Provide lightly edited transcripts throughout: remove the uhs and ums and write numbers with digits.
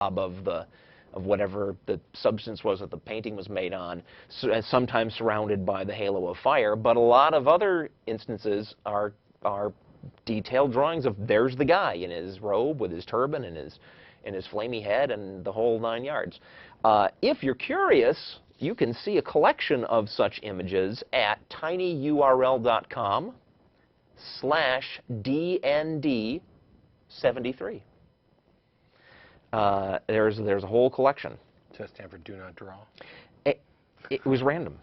of whatever the substance was that the painting was made on, sometimes surrounded by the halo of fire. But a lot of other instances are detailed drawings of there's the guy in his robe with his turban and his flamey head and the whole 9 yards. If you're curious, you can see a collection of such images at tinyurl.com/DND73. There's a whole collection. Does that stand for do not draw? It was random.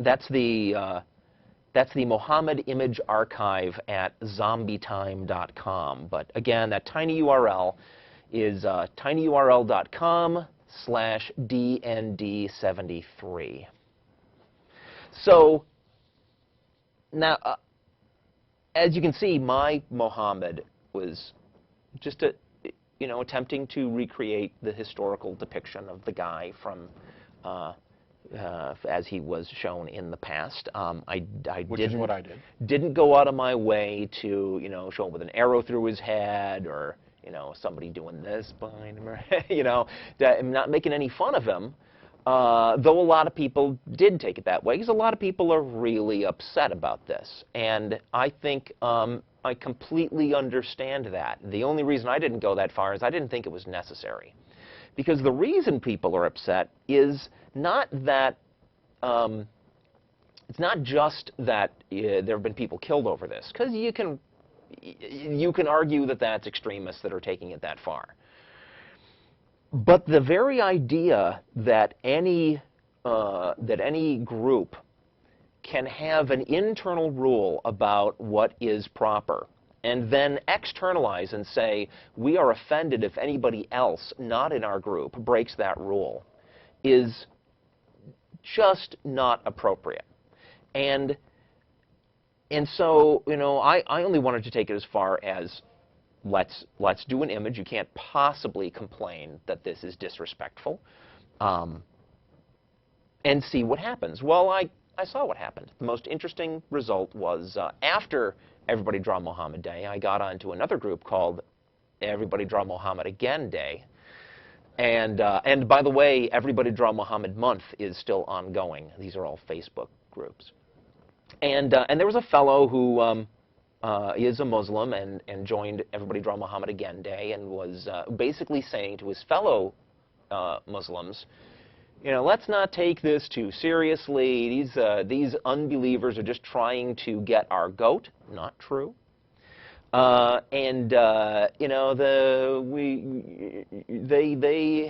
That's the Mohammed image archive at zombietime.com. But again, that tiny URL is tinyurl.com/DND73. So now, as you can see, my Mohammed was just attempting to recreate the historical depiction of the guy from as he was shown in the past. Which is what I did. Didn't go out of my way to show him with an arrow through his head or somebody doing this behind him, or, I'm not making any fun of him, though a lot of people did take it that way, because a lot of people are really upset about this. And I think I completely understand that. The only reason I didn't go that far is I didn't think it was necessary. Because the reason people are upset is not that, it's not just that there have been people killed over this, because you can argue that that's extremists that are taking it that far. But the very idea that any group can have an internal rule about what is proper and then externalize and say, we are offended if anybody else not in our group breaks that rule, is just not appropriate. And so, I only wanted to take it as far as let's do an image. You can't possibly complain that this is disrespectful, and see what happens. Well, I saw what happened. The most interesting result was after Everybody Draw Mohammed Day, I got onto another group called Everybody Draw Mohammed Again Day. And by the way, Everybody Draw Mohammed Month is still ongoing. These are all Facebook groups. And there was a fellow who is a Muslim and joined Everybody Draw Mohammed Again Day and was basically saying to his fellow Muslims, let's not take this too seriously. These unbelievers are just trying to get our goat. Not true. They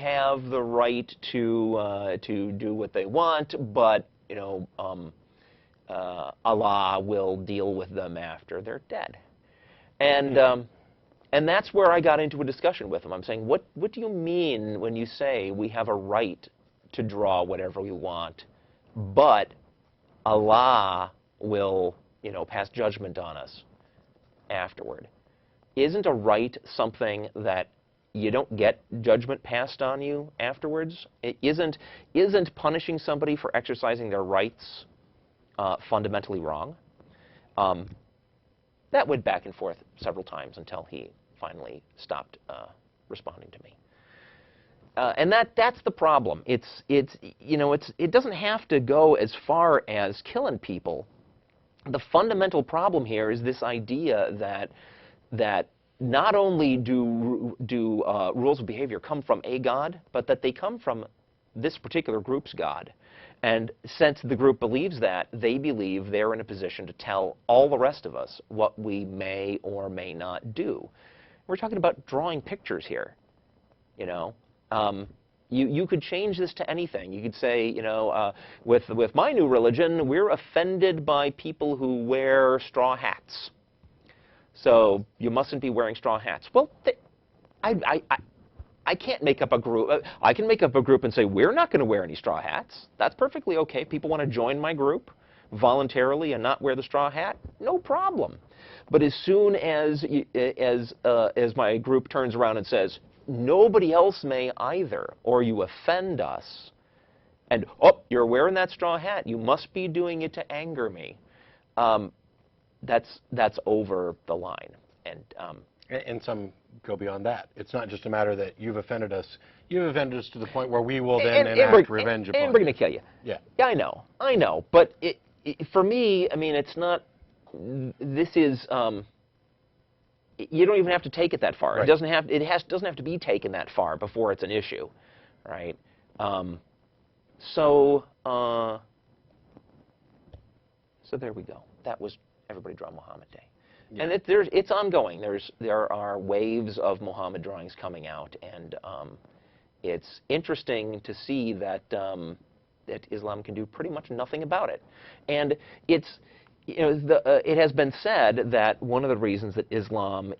have the right to do what they want, but Allah will deal with them after they're dead. And that's where I got into a discussion with him. I'm saying, what do you mean when you say we have a right to draw whatever we want, but Allah will, pass judgment on us afterward? Isn't a right something that you don't get judgment passed on you afterwards? Isn't punishing somebody for exercising their rights fundamentally wrong? That went back and forth several times until he finally stopped responding to me. And that's the problem. It doesn't have to go as far as killing people. The fundamental problem here is this idea that not only do rules of behavior come from a God, but that they come from this particular group's God. And since the group believes that, they believe they're in a position to tell all the rest of us what we may or may not do. We're talking about drawing pictures here, You could change this to anything. You could say, with my new religion, we're offended by people who wear straw hats. So you mustn't be wearing straw hats. Well, I can't make up a group. I can make up a group and say, we're not going to wear any straw hats. That's perfectly okay. People want to join my group voluntarily and not wear the straw hat, no problem. But as soon as my group turns around and says, nobody else may either, or you offend us, and, oh, you're wearing that straw hat, you must be doing it to anger me, that's over the line. And some go beyond that. It's not just a matter that you've offended us. You've offended us to the point where we will then enact revenge upon you. And we're going to kill you. Yeah. Yeah, I know. But for me, I mean, it's not. This is. You don't even have to take it that far. Right. It doesn't have to be taken that far before it's an issue, right? So there we go. That was Everybody Draw Muhammad Day. Yeah. And it's ongoing. There are waves of Muhammad drawings coming out, and it's interesting to see that that Islam can do pretty much nothing about it. And it's, it has been said that one of the reasons that Islam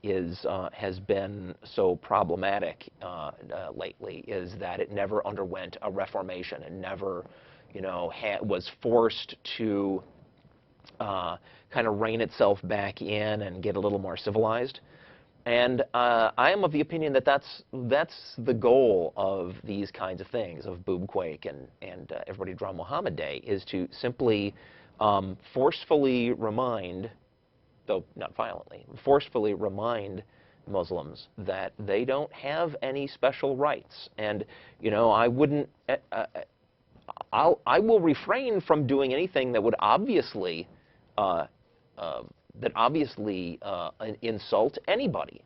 has been so problematic lately is that it never underwent a reformation. It never, was forced to kind of rein itself back in and get a little more civilized. And I am of the opinion that that's the goal of these kinds of things, of Boobquake and Everybody Draw Muhammad Day, is to simply forcefully remind, though not violently, forcefully remind Muslims that they don't have any special rights. And, I wouldn't, I will refrain from doing anything that would obviously insult anybody.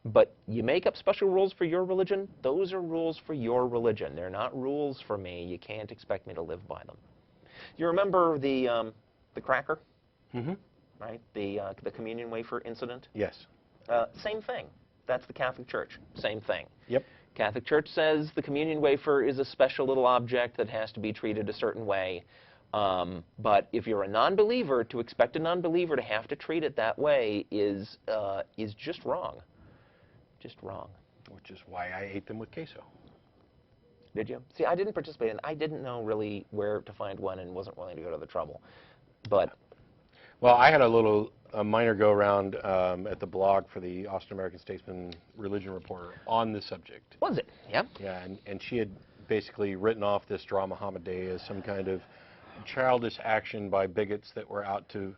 But you make up special rules for your religion, those are rules for your religion. They're not rules for me. You can't expect me to live by them. You remember the cracker? Mm-hmm. Right? The communion wafer incident? Yes. Same thing. That's the Catholic Church. Same thing. Yep. Catholic Church says the communion wafer is a special little object that has to be treated a certain way. But if you're a non-believer, to expect a non-believer to have to treat it that way is just wrong. Just wrong. Which is why I ate them with queso. Did you? See, I didn't participate in it. I didn't know really where to find one and wasn't willing to go to the trouble. But well, I had a minor go-around at the blog for the Austin American Statesman Religion Reporter on this subject. Was it? Yeah. Yeah, and she had basically written off this Draw Muhammad Day as some kind of childish action by bigots that were out to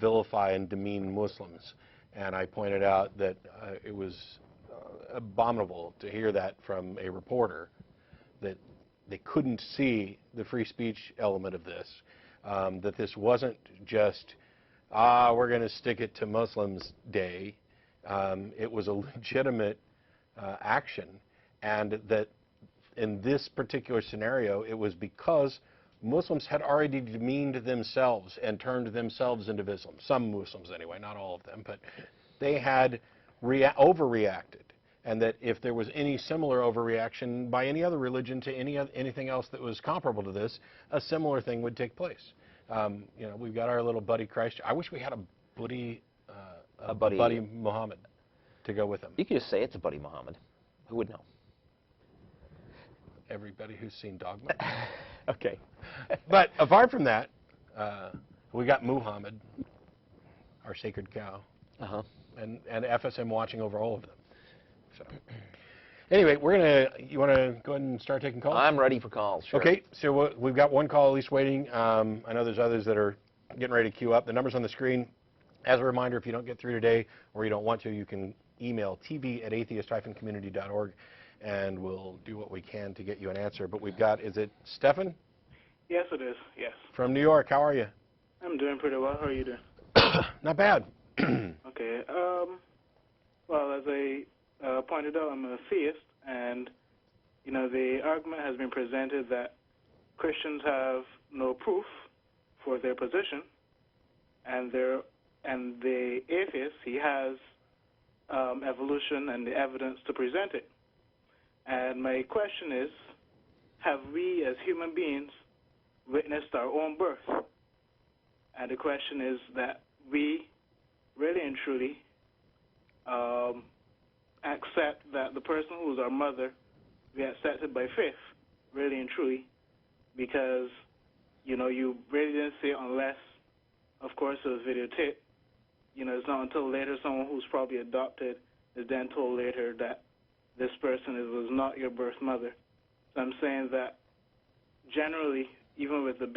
vilify and demean Muslims. And I pointed out that it was abominable to hear that from a reporter, that they couldn't see the free speech element of this, that this wasn't just, we're going to stick it to Muslims Day. It was a legitimate action, and that in this particular scenario, it was because Muslims had already demeaned themselves and turned themselves into Islam. Some Muslims anyway, not all of them, but they had overreacted. And that if there was any similar overreaction by any other religion to anything else that was comparable to this, a similar thing would take place. We've got our little buddy Christ. I wish we had a buddy Muhammad to go with him. You could just say it's a buddy Muhammad. Who would know? Everybody who's seen Dogma. Okay. But apart from that, we got Muhammad, our sacred cow, and FSM watching over all of them. So, anyway, you want to go ahead and start taking calls? I'm ready for calls, sure. Okay, so we've got one call at least waiting. I know there's others that are getting ready to queue up. The number's on the screen. As a reminder, if you don't get through today or you don't want to, you can email tv@atheist-community.org, and we'll do what we can to get you an answer. But we've got, is it Stefan? Yes, it is, yes. From New York, how are you? I'm doing pretty well. How are you doing? Not bad. Okay, well, as I pointed out, I'm an atheist, and, the argument has been presented that Christians have no proof for their position, and the atheist, he has evolution and the evidence to present it. And my question is, have we as human beings witnessed our own birth? And the question is that we really and truly accept that the person who is our mother, we accept it by faith, really and truly, because, you really didn't see it unless, of course, it was videotaped. It's not until later someone who's probably adopted is then told later that this person was not your birth mother. So I'm saying that generally, even with the